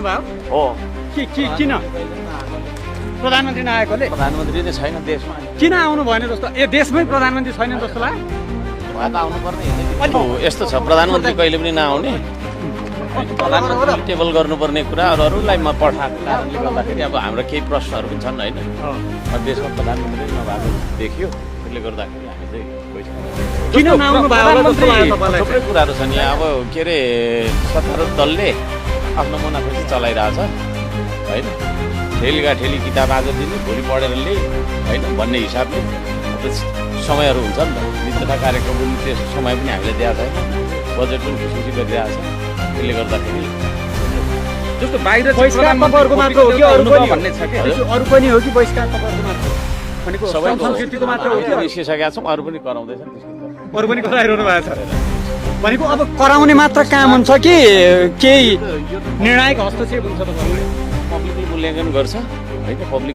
भयो हो। किन प्रधानमन्त्री नआएकोले प्रधानमन्त्री नै छैन देशमा, किन आउनु भएन जस्तो देशमै प्रधानमन्त्री छैन जस्तो लाग्यो उहाँ त आउनुपर्ने यस्तो छ, प्रधानमन्त्री कहिले पनि नआउने, प्रधानमन्त्री टेबल गर्नुपर्ने कुरा अरूलाई म पठाएको कारणले गर्दाखेरि अब हाम्रो केही प्रश्नहरू पनि छन् होइन। देशमा प्रधानमन्त्री नभएको देखियो, त्यसले गर्दाखेरि हामी चाहिँ किन नआउनु भयो होला जस्तो लाग्यो तपाईँलाई? थुप्रै कुराहरू छन् यहाँ। अब के अरे सत्तारूढ दलले आफ्नो मुनाफा चलाइरहेछ होइन, ठेली किताब आज दिने भोलि पढेर ल्याइ होइन भन्ने हिसाबले समयहरू हुन्छ नि त। नित्यता कार्यक्रम पनि त्यो समय पनि हामीले दिएको छैन, बजेट पनि खुसी गरिरहेको छ, त्यसले गर्दाखेरि जस्तो बाहिर बहिष्कार तपाईँहरूको मात्र हो कि अरू पनि भन्ने छ कि अरू पनि हो कि बहिष्कार तपाईँहरूको मात्र भनेको सबै संस्कृतिको मात्र हो कि निस्किसकेका छौँ, अरू पनि कराउँदैछन्, अरू पनि गराइरहनु भएको छ भनेको अब कराउने मात्र काम हुन्छ कि केही निर्णायक हस्तक्षेप हुन्छ तपाईँहरूले? पब्लिकले मूल्याङ्कन गर्छ होइन, पब्लिक